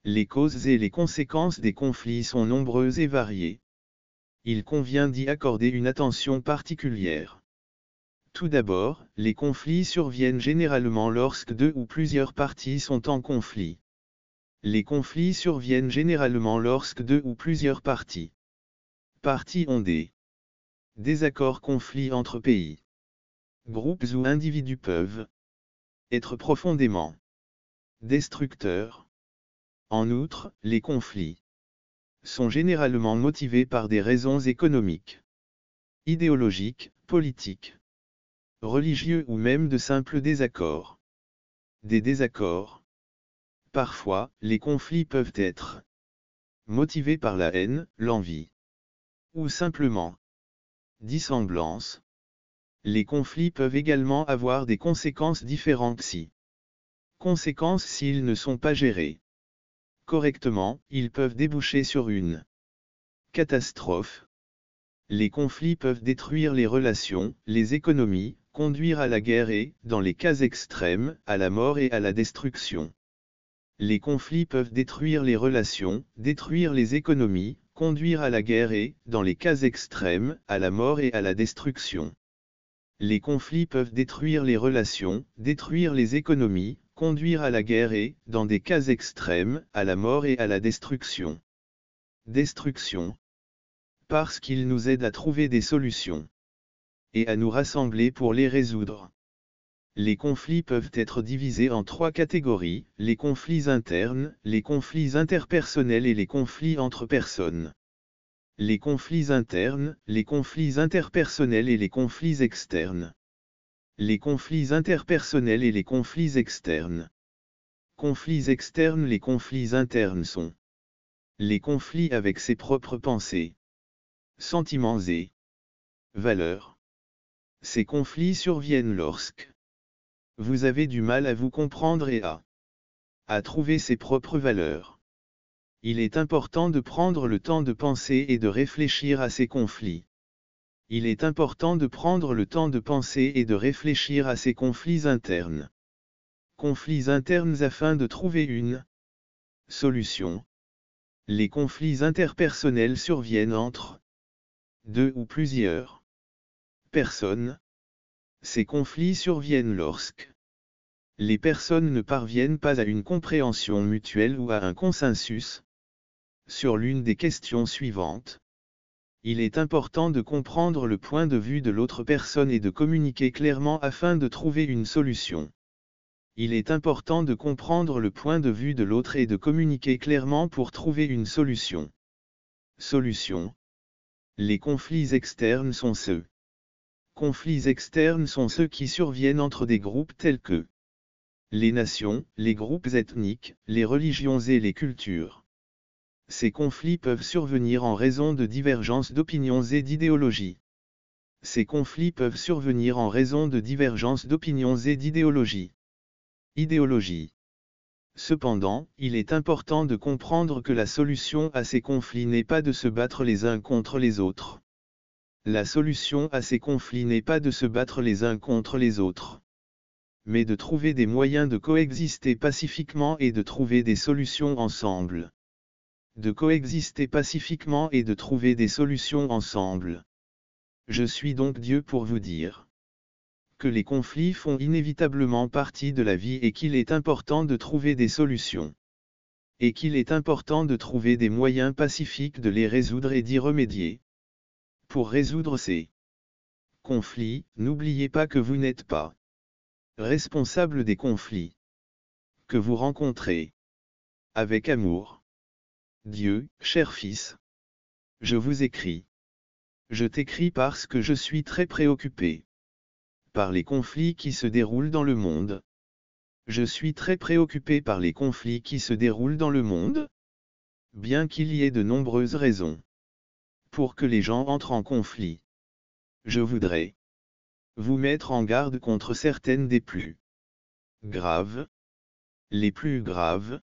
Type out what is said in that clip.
Les causes et les conséquences des conflits sont nombreuses et variées. Il convient d'y accorder une attention particulière. Tout d'abord, les conflits surviennent généralement lorsque deux ou plusieurs parties sont en conflit. Les conflits surviennent généralement lorsque deux ou plusieurs parties ont des désaccords, conflits entre pays, groupes ou individus peuvent être profondément destructeurs. En outre, les conflits sont généralement motivés par des raisons économiques, idéologiques, politiques, religieux ou même de simples désaccords. Des désaccords. Parfois, les conflits peuvent être motivés par la haine, l'envie, ou simplement dissemblance. Les conflits peuvent également avoir des conséquences différentes s'ils ne sont pas gérés correctement, ils peuvent déboucher sur une catastrophe. Les conflits peuvent détruire les relations, les économies, conduire à la guerre et, dans les cas extrêmes, à la mort et à la destruction. Les conflits peuvent détruire les relations, détruire les économies, conduire à la guerre et, dans les cas extrêmes, à la mort et à la destruction. Les conflits peuvent détruire les relations, détruire les économies, conduire à la guerre et, dans des cas extrêmes, à la mort et à la destruction. Destruction. Parce qu'ils nous aident à trouver des solutions et à nous rassembler pour les résoudre. Les conflits peuvent être divisés en trois catégories: les conflits internes, les conflits interpersonnels et les conflits entre personnes. Les conflits internes, les conflits interpersonnels et les conflits externes. Les conflits interpersonnels et les conflits externes. Conflits externes. Les conflits internes sont les conflits avec ses propres pensées, sentiments et valeurs. Ces conflits surviennent lorsque vous avez du mal à vous comprendre et à trouver ses propres valeurs. Il est important de prendre le temps de penser et de réfléchir à ces conflits. Il est important de prendre le temps de penser et de réfléchir à ces conflits internes. Conflits internes afin de trouver une solution. Les conflits interpersonnels surviennent entre deux ou plusieurs personnes. Ces conflits surviennent lorsque les personnes ne parviennent pas à une compréhension mutuelle ou à un consensus sur l'une des questions suivantes. Il est important de comprendre le point de vue de l'autre personne et de communiquer clairement afin de trouver une solution. Il est important de comprendre le point de vue de l'autre et de communiquer clairement pour trouver une solution. Solution. Les conflits externes sont ceux. Conflits externes sont ceux qui surviennent entre des groupes tels que les nations, les groupes ethniques, les religions et les cultures. Ces conflits peuvent survenir en raison de divergences d'opinions et d'idéologies. Ces conflits peuvent survenir en raison de divergences d'opinions et d'idéologies. Idéologie. Cependant, il est important de comprendre que la solution à ces conflits n'est pas de se battre les uns contre les autres. La solution à ces conflits n'est pas de se battre les uns contre les autres, mais de trouver des moyens de coexister pacifiquement et de trouver des solutions ensemble. De coexister pacifiquement et de trouver des solutions ensemble. Je suis donc Dieu pour vous dire que les conflits font inévitablement partie de la vie et qu'il est important de trouver des solutions. Et qu'il est important de trouver des moyens pacifiques de les résoudre et d'y remédier. Pour résoudre ces conflits, n'oubliez pas que vous n'êtes pas responsable des conflits que vous rencontrez. Avec amour. Dieu, cher fils. Je vous écris. Je t'écris parce que je suis très préoccupé par les conflits qui se déroulent dans le monde. Je suis très préoccupé par les conflits qui se déroulent dans le monde. Bien qu'il y ait de nombreuses raisons pour que les gens entrent en conflit. Je voudrais vous mettre en garde contre certaines des plus graves. Les plus graves,